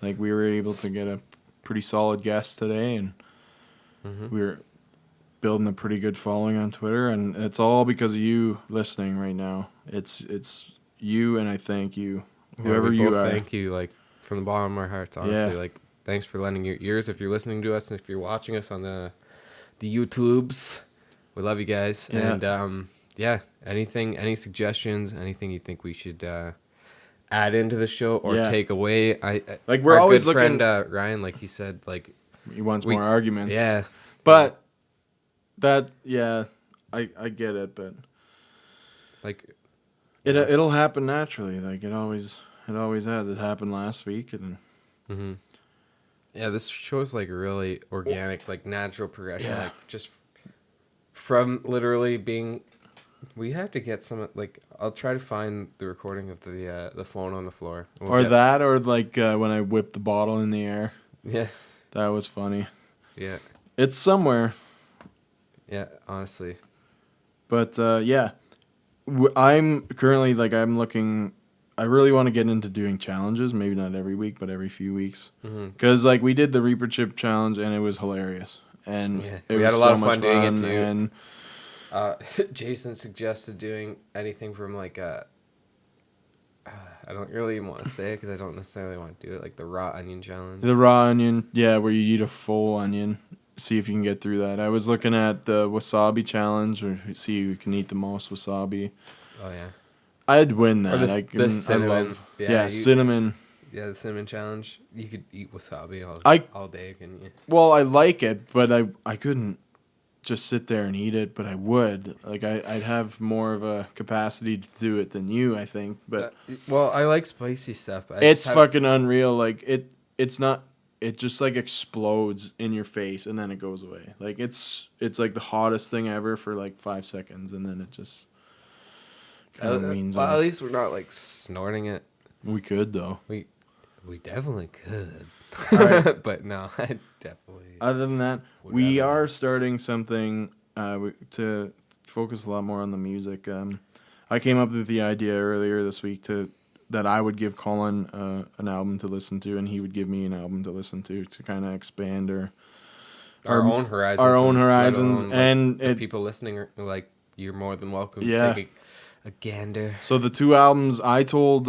like we were able to get a pretty solid guest today, and we're building a pretty good following on Twitter, and it's all because of you listening right now. It's you, and I thank you, whoever you are. Thank you, like from the bottom of our hearts, honestly. Like, thanks for lending your ears if you're listening to us, and if you're watching us on the YouTubes. We love you guys, and any suggestions, anything you think we should add into the show or take away? We're our always good looking. Friend Ryan, like he said, like he wants more arguments. Yeah, but that I get it, but like it'll happen naturally. Like it always has. It happened last week, and this show's like really organic, like natural progression, like just from literally being. We have to get some, like, I'll try to find the recording of the phone on the floor. Or when I whipped the bottle in the air. Yeah. That was funny. Yeah. It's somewhere. Yeah, honestly. But, I'm currently, I'm looking, I really want to get into doing challenges, maybe not every week, but every few weeks. Because, we did the Reaper Chip Challenge, and it was hilarious. And we had a lot of fun doing it, too. And Jason suggested doing anything from I don't really want to say it because I don't necessarily want to do it, like the raw onion challenge. The raw onion, where you eat a full onion. See if you can get through that. I was looking at the wasabi challenge, or see who can eat the most wasabi. Oh yeah, I'd win that. Or the cinnamon. Cinnamon. Yeah, the cinnamon challenge. You could eat wasabi all day, couldn't you? Well, I like it, but I couldn't just sit there and eat it, but I would. I'd have more of a capacity to do it than you, I think. But I like spicy stuff. It's fucking unreal. It's not. It just explodes in your face and then it goes away. It's like the hottest thing ever for 5 seconds and then it just kind of weans off. At least we're not snorting it. We could though. We definitely could. Right. But no, I definitely. Other than that, we are starting something to focus a lot more on the music. I came up with the idea earlier this week that I would give Colin an album to listen to, and he would give me an album to listen to kind of expand our own horizons. Our own horizons, and people listening are you're more than welcome to take a gander. So the two albums, I told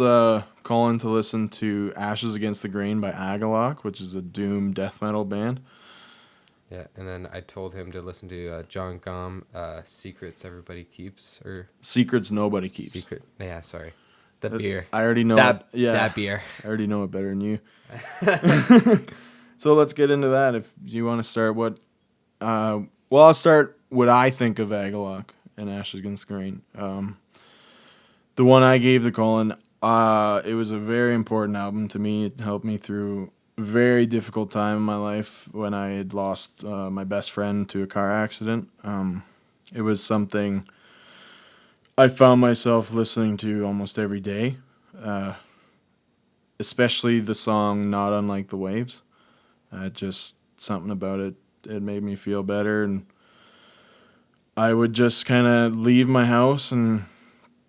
Colin to listen to Ashes Against the Grain by Agalloch, which is a doom death metal band. Yeah, and then I told him to listen to John Gomm, Secrets Everybody Keeps, or Secrets Nobody Keeps. Sorry. The beer. I already know that beer. I already know it better than you. So let's get into that. If you want to start, I'll start what I think of Agalloch and Ashes Against the Grain. The one I gave to Colin, it was a very important album to me. It helped me through a very difficult time in my life when I had lost my best friend to a car accident. It was something I found myself listening to almost every day, especially the song Not Unlike the Waves. Just something about it made me feel better, and I would just kind of leave my house and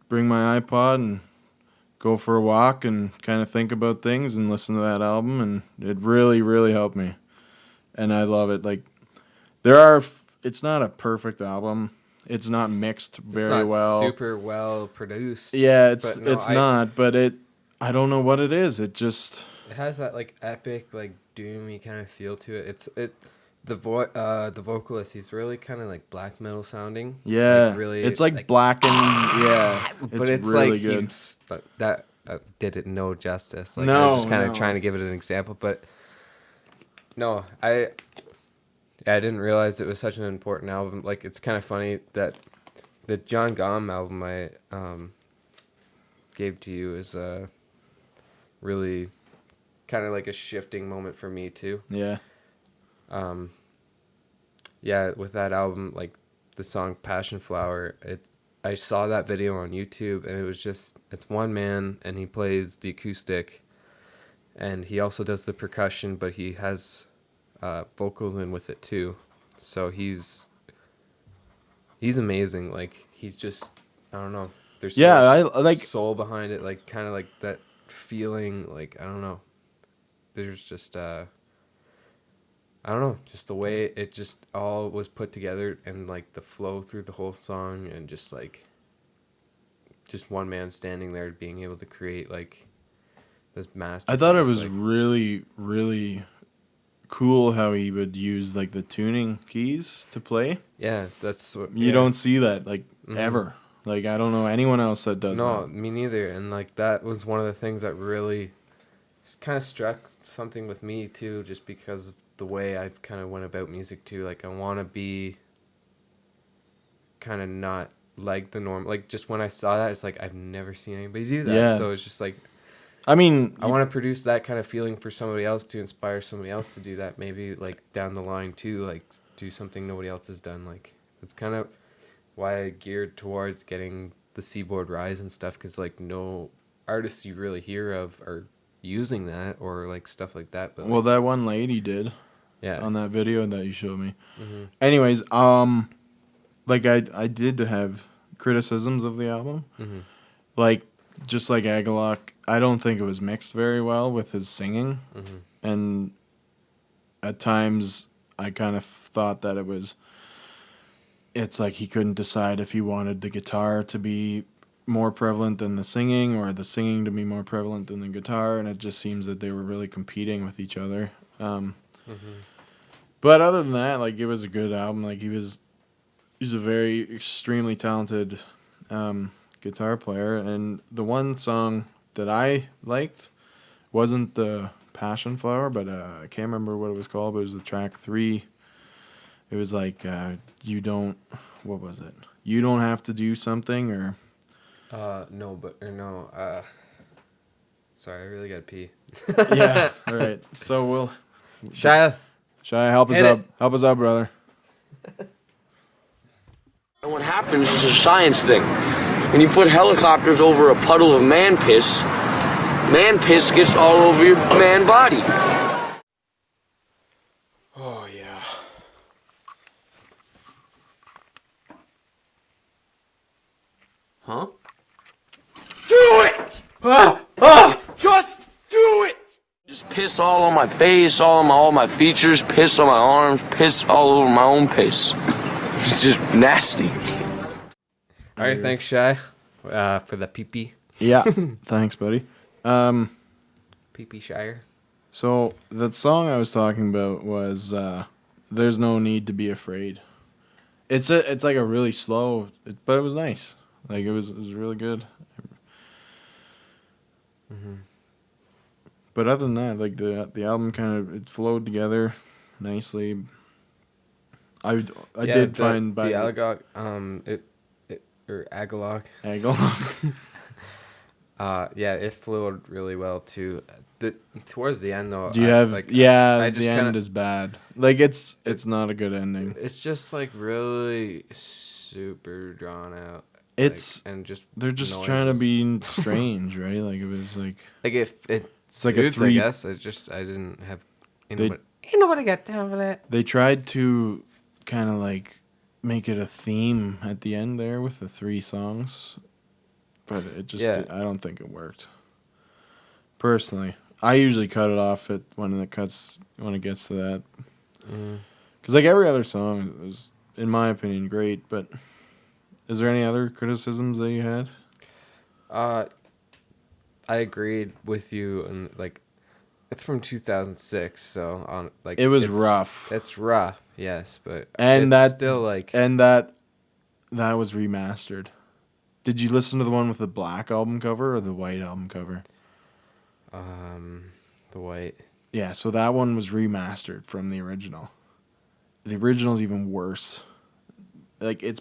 bring my iPod and go for a walk and kind of think about things and listen to that album, and it really, really helped me. And I love it. It's not a perfect album. It's not mixed very well. Super well produced. Yeah, it's not, but I don't know what it is. It has that epic doomy kind of feel to it. The vocalist, he's really kind of black metal sounding. Yeah, really. It's black and yeah, but it's really good. That did it no justice. No, I was just kind of trying to give it an example, but no, I didn't realize it was such an important album. It's kind of funny that the John Gomm album I gave to you is really kind of a shifting moment for me too. Yeah. With that album, the song Passion Flower, I saw that video on YouTube, and it was it's one man, and he plays the acoustic, and he also does the percussion, but he has vocals in with it too. So he's amazing. He's just I don't know. There's I like soul behind it, like kind of like that feeling. Like I don't know. There's just I don't know, just the way it just all was put together and like the flow through the whole song and just like just one man standing there being able to create like this masterpiece. I thought it was really, really cool how he would use like the tuning keys to play. Yeah, that's what you don't see that like ever. Like I don't know anyone else that does that. No, me neither. And like that was one of the things that really kind of struck something with me too, just because of the way I kind of went about music too. Like I want to be kind of not like the norm. Like just when I saw that, it's like I've never seen anybody do that. Yeah. So it's just like, I mean, I want to produce that kind of feeling for somebody else to inspire somebody else to do that. Maybe like down the line too, like do something nobody else has done. Like that's kind of why I geared towards getting the Seaboard Rise and stuff, because like no artists you really hear of are using that or like stuff like that. But well, that one lady did. Yeah. On that video that you showed me. Anyways, like I did have criticisms of the album. Like just like Agalloch, I don't think it was mixed very well with his singing. And at times I kind of thought that it's like he couldn't decide if he wanted the guitar to be more prevalent than the singing or the singing to be more prevalent than the guitar, and it just seems that they were really competing with each other. But other than that, like it was a good album. Like he's a very extremely talented guitar player, and the one song that I liked wasn't the Passion Flower, but I can't remember what it was called, but it was the track 3. It was like what was it? You don't have to do something, or sorry, I really gotta pee. yeah. All right. So we'll Shia, help us out. Help us out, brother. And what happens is a science thing. When you put helicopters over a puddle of man piss gets all over your man body. Oh yeah. Huh? Do it! Just do it! Just piss all on my face, all my features, piss on my arms, piss all over my own piss. It's just nasty. All right, thanks, Shy, for the pee-pee. Yeah, thanks, buddy. Pee-pee Shire. So that song I was talking about was "There's No Need to Be Afraid." It's like a really slow, but it was nice. Like it was really good. But other than that, like the album kind of it flowed together nicely. I did find by the Agalloch, or Agalloch. It flowed really well too. Towards the end though, the end is bad. Like it's not a good ending. It's just like really super drawn out. They're just noises. trying to be strange, right? Like it was like if it's like suits, a 3. I guess I didn't have. Ain't nobody got time for that. They tried to kind of like make it a theme at the end there with the 3 songs, but it just I don't think it worked. Personally, I usually cut it off when it gets to that, because like every other song is, in my opinion, great. But is there any other criticisms that you had? I agreed with you, and like it's from 2006, so it was rough. It's rough, yes, but it's still like that was remastered. Did you listen to the one with the black album cover or the white album cover? The white. Yeah, so that one was remastered from the original. The original's even worse. Like it's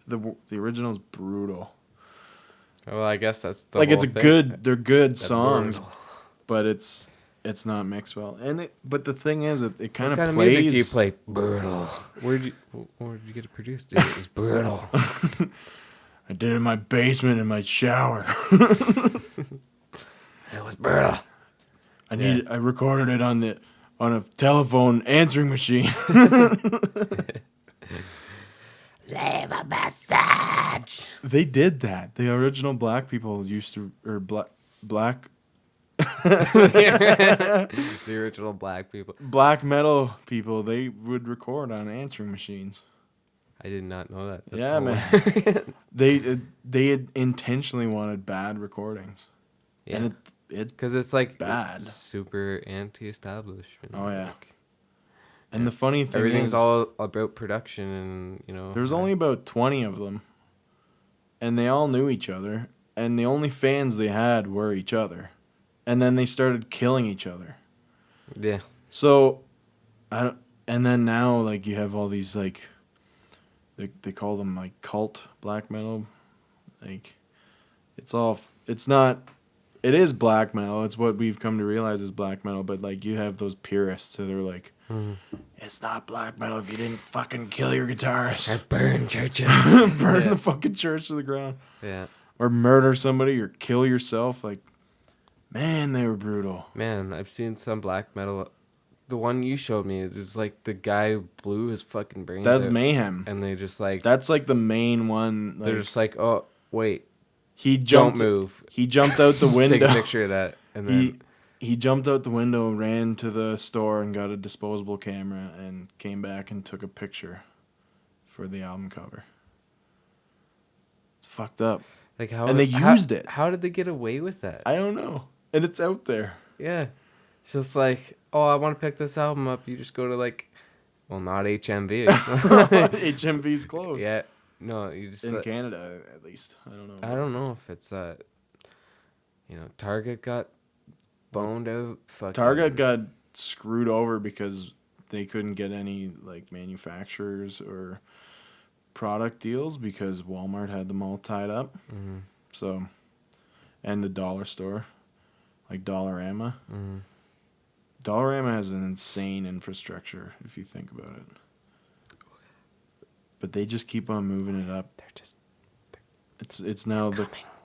the original's brutal. Well, I guess that's the like whole it's thing. They're good songs, brutal. But it's not mixed well. But the thing is, it kind of plays. What kind of music do you play? Brutal. Where did you get it produced? Dude, it was brutal. I did it in my basement in my shower. It was brutal. I recorded it on a telephone answering machine. Leave a message. They did that. The original black people used to, or black. The original black people. Black metal people, they would record on answering machines. I did not know that. That's hilarious. Man. They had intentionally wanted bad recordings. Yeah. And because it's like bad. Super anti-establishment. Oh, yeah. And the funny thing everything's all about production, and there's only about 20 of them, and they all knew each other, and the only fans they had were each other, and then they started killing each other. Yeah. So, and then now like you have all these like, they call them like cult black metal, like it is black metal. It's what we've come to realize is black metal, but like you have those purists that are like, it's not black metal if you didn't fucking kill your guitarist. I burn churches. Burn the fucking church to the ground. Yeah. Or murder somebody or kill yourself. Like, man, they were brutal. Man, I've seen some black metal. The one you showed me, it was like the guy who blew his fucking brains That's out, mayhem. And they just like... That's like the main one. Like, they're just like, oh, wait. Don't move. He jumped out the window. Take a picture of that. And then... He jumped out the window, ran to the store and got a disposable camera and came back and took a picture for the album cover. It's fucked up. Like how? And they used it. How did they get away with that? I don't know. And it's out there. Yeah. It's just like, oh, I want to pick this album up. You just go to not HMV. HMV's closed. Yeah. No, you just... In Canada, at least. I don't know. I don't know if it's, Target got boned out. Target got screwed over because they couldn't get any like manufacturers or product deals because Walmart had them all tied up. Mm-hmm. So, and the dollar store, like Dollarama. Mm-hmm. Dollarama has an insane infrastructure if you think about it. But they just keep on moving it up. It's now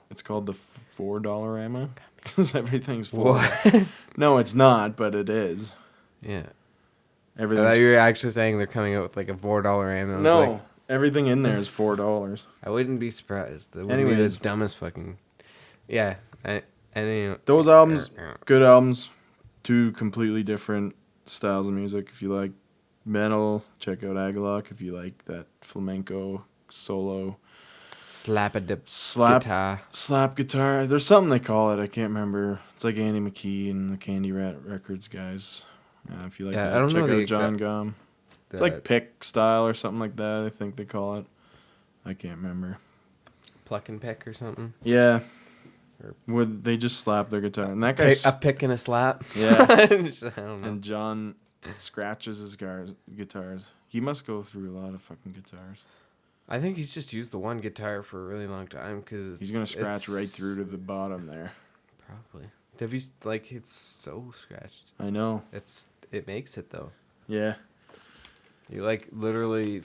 it's called the $4 because everything's $4. No, it's not, but it is. Yeah. I thought you were actually saying they're coming out with like a $4 ammo. No, everything in there is $4. I wouldn't be surprised. That would be the dumbest fucking. Yeah. Anyway. Those albums, good albums, two completely different styles of music. If you like metal, check out Agalok. If you like that flamenco solo. Slap guitar. There's something they call it. I can't remember. It's like Andy McKee and the Candy Rat Records guys. If you like that, I don't check know out John Gum. It's like pick style or something like that. I think they call it. I can't remember. Pluck and pick or something. Yeah. Would they just slap their guitar? And that guy a pick and a slap. Yeah. I don't know. And John scratches his guitars. He must go through a lot of fucking guitars. I think he's just used the one guitar for a really long time because he's gonna scratch right through to the bottom there. Probably. Have you it's so scratched? I know. It makes it though. Yeah. You literally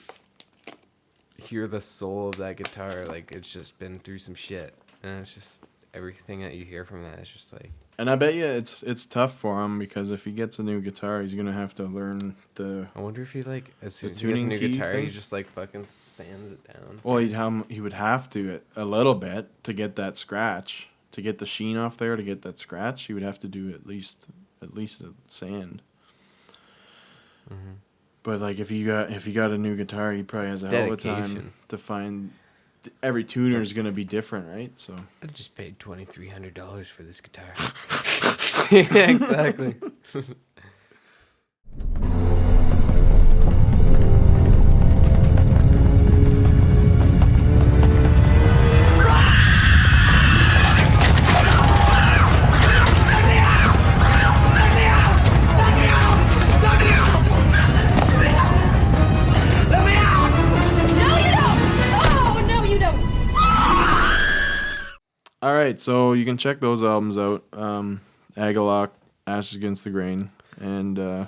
hear the soul of that guitar. Like it's just been through some shit, and it's just everything that you hear from that is just like. And I bet you it's tough for him because if he gets a new guitar, he's gonna have to learn the. I wonder if he as soon as he gets a new guitar, he just fucking sands it down. Well, he would have to a little bit to get that scratch, to get the sheen off there, to get that scratch. He would have to do at least a sand. Mm-hmm. But if you got a new guitar, he probably has a hell of a time to find. Every tuner is going to be different, right? So I just paid $2,300 for this guitar. Yeah, exactly. All right, so you can check those albums out. Agalok, Ashes Against the Grain, and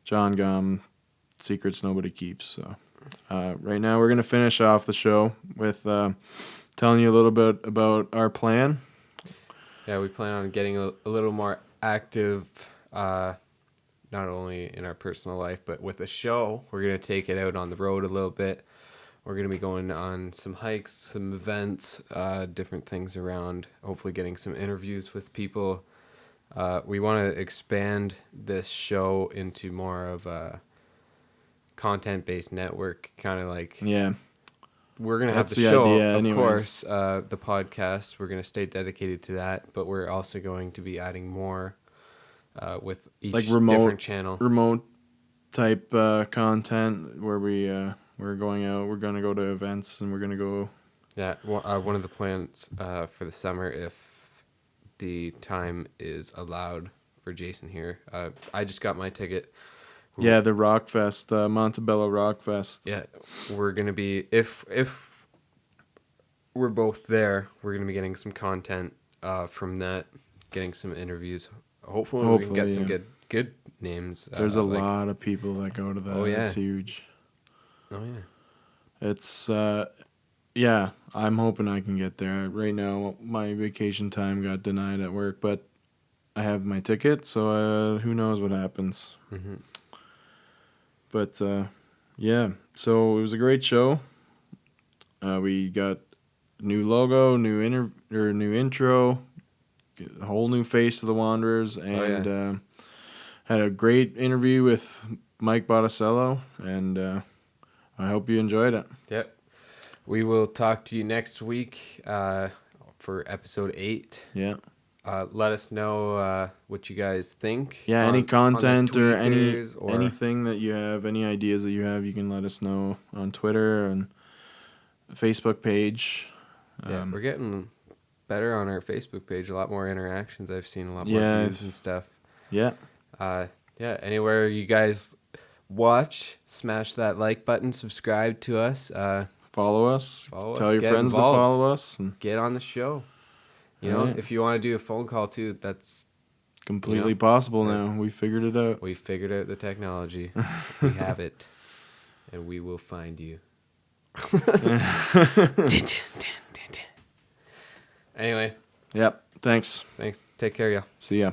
John Gum, Secrets Nobody Keeps. So right now we're going to finish off the show with telling you a little bit about our plan. Yeah, we plan on getting a little more active, not only in our personal life, but with the show. We're going to take it out on the road a little bit. we're going to be going on some hikes, some events, different things around, hopefully getting some interviews with people. We want to expand this show into more of a content-based network, kind of like... Yeah. We're going to have the show, of course, the podcast. We're going to stay dedicated to that, but we're also going to be adding more with each like different channel. Remote type content where we're going out. We're going to go to events and we're going to go... Yeah, one of the plans for the summer, if the time is allowed for Jason here. I just got my ticket. Yeah, the Rock Fest, Montebello Rock Fest. Yeah, we're going to be, if we're both there, we're going to be getting some content from that, getting some interviews. Hopefully we can get some good names. There's a lot of people that go to that. Oh, yeah. It's huge. Oh, yeah. It's, yeah, I'm hoping I can get there. Right now, my vacation time got denied at work, but I have my ticket, so who knows what happens. Mm-hmm. But, yeah, so it was a great show. We got new logo, new intro, a whole new face to the Wanderers, and had a great interview with Mike Botticello, and I hope you enjoyed it. Yep. We will talk to you next week for episode 8. Yeah. Let us know what you guys think. Yeah, any content or anything that you have, any ideas that you have, you can let us know on Twitter and Facebook page. Yeah, we're getting better on our Facebook page. A lot more interactions. I've seen a lot more views and stuff. Yeah. Anywhere you guys watch, smash that like button, subscribe to us. Follow us. Tell your friends involved. To follow us. And get on the show. You know, if you want to do a phone call too, that's completely possible now. We figured it out. We figured out the technology. We have it. And we will find you. Anyway. Yep. Thanks. Take care, y'all. See ya.